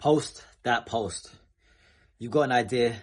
Post that post. You've got an idea,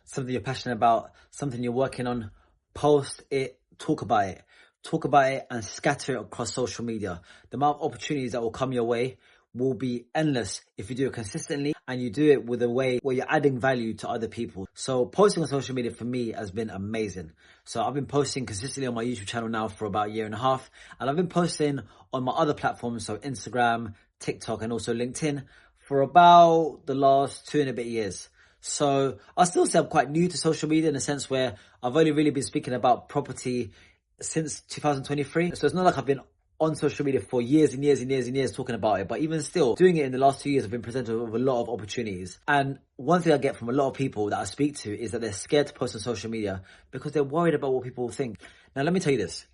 something you're passionate about, something you're working on. Post it, talk about it. Talk about it and scatter it across social media. The amount of opportunities that will come your way will be endless if you do it consistently and you do it with a way where you're adding value to other people. So posting on social media for me has been amazing. So I've been posting consistently on my YouTube channel now for about a year and a half, and I've been posting on my other platforms, so Instagram, TikTok, and also LinkedIn for about the last 2 and a bit years. So I still say I'm quite new to social media in a sense where I've only really been speaking about property since 2023. So it's not like I've been on social media for years and years and years and years talking about it, but even still doing it in the last 2 years, I've been presented with a lot of opportunities. And one thing I get from a lot of people that I speak to is that they're scared to post on social media because they're worried about what people will think. Now, let me tell you this.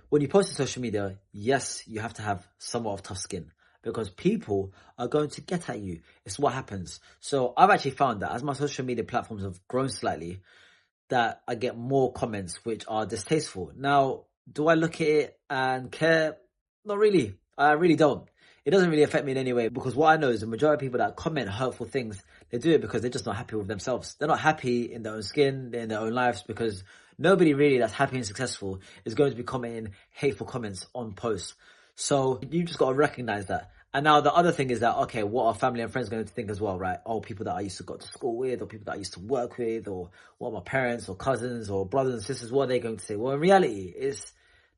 When you post on social media, yes, you have to have somewhat of tough skin because people are going to get at you. It's what happens. So I've actually found that as my social media platforms have grown slightly, that I get more comments which are distasteful. Now, do I look at it and care? Not really. I really don't. It doesn't really affect me in any way because what I know is the majority of people that comment hurtful things, they do it because they're just not happy with themselves. They're not happy in their own skin, in their own lives, because nobody really that's happy and successful is going to be commenting hateful comments on posts. So you just got to recognize that. And now the other thing is that, okay, what are family and friends going to think as well, right? Oh, people that I used to go to school with, or people that I used to work with, or what are my parents or cousins or brothers and sisters, what are they going to say? Well, in reality,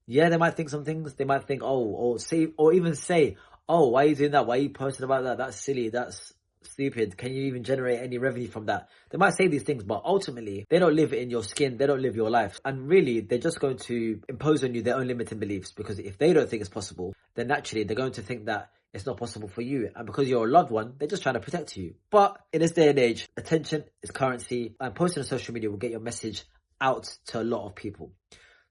yeah, they might think some things. They might think, or even say, oh, why are you doing that? Why are you posting about that? That's silly. That's stupid. Can you even generate any revenue from that? They might say these things, but ultimately, they don't live in your skin. They don't live your life. And really, they're just going to impose on you their own limiting beliefs, because if they don't think it's possible, then naturally, they're going to think that it's not possible for you. And because you're a loved one, they're just trying to protect you. But in this day and age, attention is currency, and posting on social media will get your message out to a lot of people.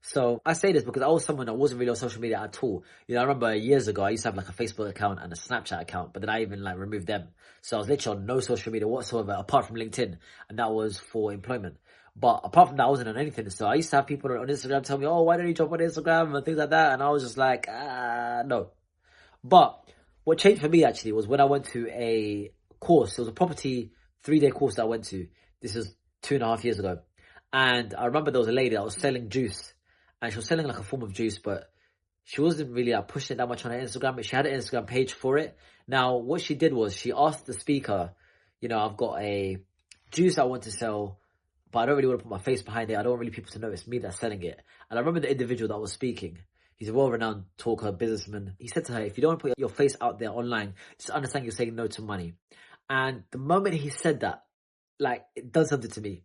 So I say this because I was someone that wasn't really on social media at all. You know, I remember years ago, I used to have like a Facebook account and a Snapchat account, but then I even like removed them. So I was literally on no social media whatsoever apart from LinkedIn, and that was for employment. But apart from that, I wasn't on anything. So I used to have people on Instagram tell me, oh, why don't you jump on Instagram and things like that? And I was just like, no. But what changed for me actually was when I went to a course. It was a property 3-day course that I went to. This is 2.5 years ago. And I remember there was a lady that was selling juice. And she was selling like a form of juice, but she wasn't really pushing it that much on her Instagram, but she had an Instagram page for it. Now, what she did was she asked the speaker, you know, I've got a juice I want to sell, but I don't really want to put my face behind it. I don't want really people to know it's me that's selling it. And I remember the individual that was speaking. He's a well-renowned talker, businessman. He said to her, if you don't want to put your face out there online, just understand you're saying no to money. And the moment he said that, like, it done something to me.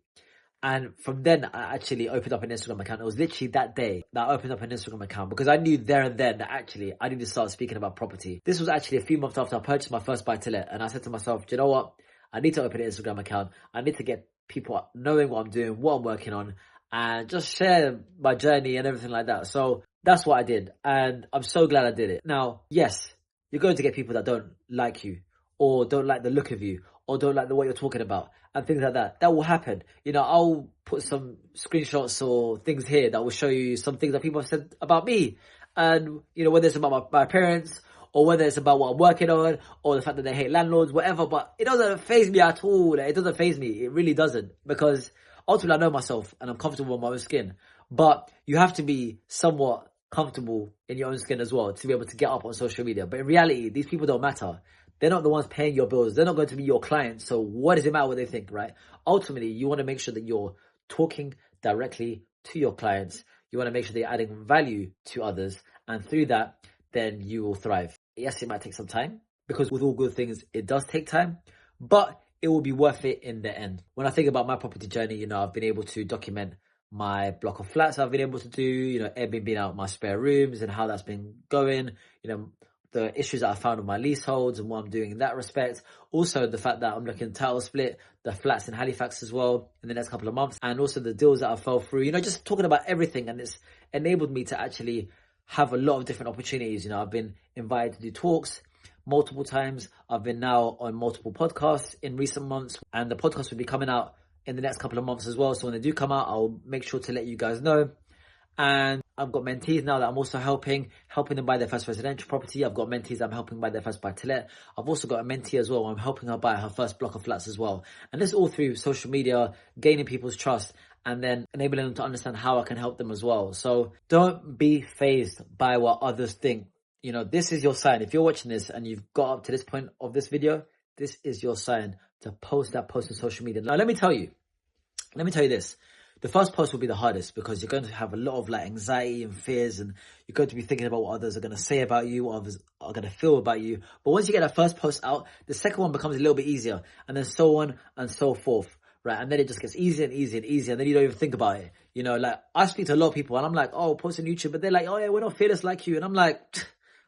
And from then, I actually opened up an Instagram account. It was literally that day that I opened up an Instagram account because I knew there and then that actually I need to start speaking about property. This was actually a few months after I purchased my first buy-to-let. And I said to myself, do you know what? I need to open an Instagram account. I need to get people knowing what I'm doing, what I'm working on, and just share my journey and everything like that. So that's what I did. And I'm so glad I did it. Now, yes, you're going to get people that don't like you, or don't like the look of you, or don't like the what you're talking about, and things like that. That will happen. You know, I'll put some screenshots or things here that will show you some things that people have said about me. And, you know, whether it's about my parents, or whether it's about what I'm working on, or the fact that they hate landlords, whatever. But it doesn't faze me at all. It doesn't faze me. It really doesn't. Because ultimately I know myself and I'm comfortable in my own skin. But you have to be somewhat comfortable in your own skin as well to be able to get up on social media. But in reality, these people don't matter. They're not the ones paying your bills. They're not going to be your clients. So what does it matter what they think, right? Ultimately, you want to make sure that you're talking directly to your clients. You want to make sure that you're adding value to others. And through that, then you will thrive. Yes, it might take some time, because with all good things, it does take time, but it will be worth it in the end. When I think about my property journey, you know, I've been able to document my block of flats I've been able to do, you know, Airbnb out my spare rooms and how that's been going, you know, the issues that I found with my leaseholds and what I'm doing in that respect. Also, the fact that I'm looking to title split the flats in Halifax as well in the next couple of months. And also the deals that I fell through, you know, just talking about everything. And it's enabled me to actually have a lot of different opportunities. You know, I've been invited to do talks multiple times. I've been now on multiple podcasts in recent months. And the podcast will be coming out in the next couple of months as well. So when they do come out, I'll make sure to let you guys know. And I've got mentees now that I'm also helping them buy their first residential property. I've got mentees I'm helping buy their first buy-to-let. I've also got a mentee as well. I'm helping her buy her first block of flats as well. And this all through social media, gaining people's trust, and then enabling them to understand how I can help them as well. So don't be fazed by what others think. You know, this is your sign. If you're watching this and you've got up to this point of this video, this is your sign to post that post on social media. Now, let me tell you this. The first post will be the hardest because you're going to have a lot of like anxiety and fears, and you're going to be thinking about what others are going to say about you, what others are going to feel about you. But once you get that first post out, the second one becomes a little bit easier, and then so on and so forth, right? And then it just gets easier and easier and easier, and then you don't even think about it. You know, like I speak to a lot of people and I'm like, oh, post on YouTube, but they're like, oh yeah, we're not fearless like you. And I'm like,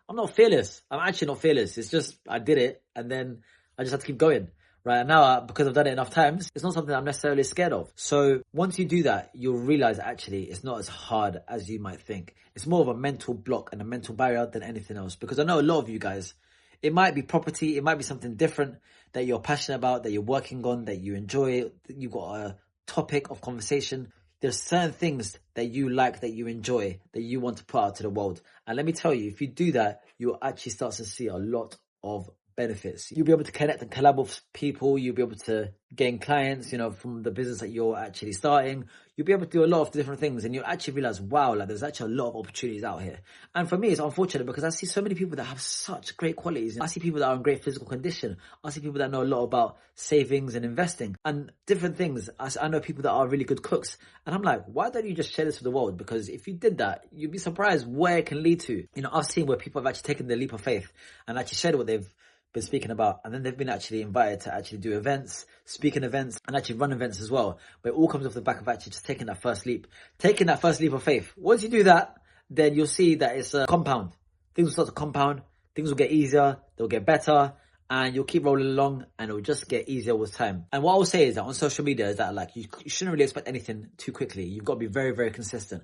I'm not fearless. I'm actually not fearless. It's just, I did it and then I just had to keep going. Right now, because I've done it enough times, it's not something I'm necessarily scared of. So once you do that, you'll realize actually it's not as hard as you might think. It's more of a mental block and a mental barrier than anything else. Because I know a lot of you guys, it might be property, it might be something different that you're passionate about, that you're working on, that you enjoy, you've got a topic of conversation. There's certain things that you like, that you enjoy, that you want to put out to the world. And let me tell you, if you do that, you'll actually start to see a lot of benefits. You'll be able to connect and collab with people. You'll be able to gain clients, you know, from the business that you're actually starting. You'll be able to do a lot of different things, and you'll actually realize, wow, like there's actually a lot of opportunities out here. And for me, it's unfortunate because I see so many people that have such great qualities. I see people that are in great physical condition. I see people that know a lot about savings and investing and different things. I know people that are really good cooks. And I'm like, why don't you just share this with the world? Because if you did that, you'd be surprised where it can lead to. You know, I've seen where people have actually taken the leap of faith and actually shared what they've been speaking about, and then they've been actually invited to actually do events, speaking events, and actually run events as well. But it all comes off the back of actually just taking that first leap of faith. Once you do that, then you'll see that it's a compound. Things will start to compound, things will get easier, they'll get better, and you'll keep rolling along, and it will just get easier with time. And what I will say is that on social media is that like you shouldn't really expect anything too quickly. You've got to be very, very consistent,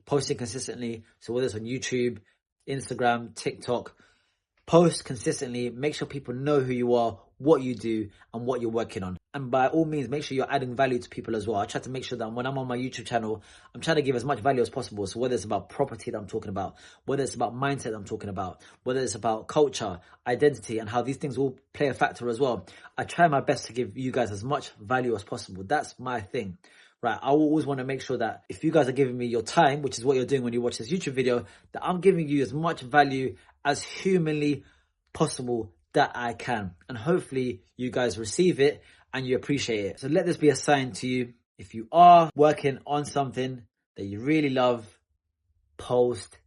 posting consistently. So whether it's on YouTube, Instagram, TikTok, post consistently, make sure people know who you are, what you do, and what you're working on. And by all means, make sure you're adding value to people as well. I try to make sure that when I'm on my YouTube channel, I'm trying to give as much value as possible. So whether it's about property that I'm talking about, whether it's about mindset that I'm talking about, whether it's about culture, identity, and how these things all play a factor as well, I try my best to give you guys as much value as possible. That's my thing. Right, I will always want to make sure that if you guys are giving me your time, which is what you're doing when you watch this YouTube video, that I'm giving you as much value as humanly possible that I can. And hopefully you guys receive it and you appreciate it. So let this be a sign to you. If you are working on something that you really love, post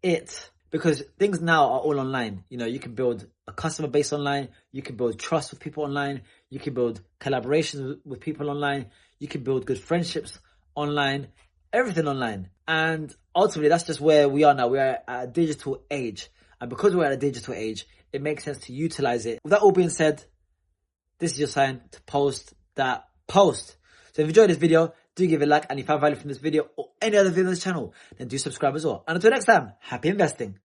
it. Because things now are all online. You know, you can build a customer base online. You can build trust with people online. You can build collaborations with people online. You can build good friendships online. Everything online. And ultimately, that's just where we are now. We are at a digital age. And because we're at a digital age, it makes sense to utilize it. With that all being said, this is your sign to post that post. So if you enjoyed this video, do give it a like. And if you found value from this video or any other video on this channel, then do subscribe as well. And until next time, happy investing.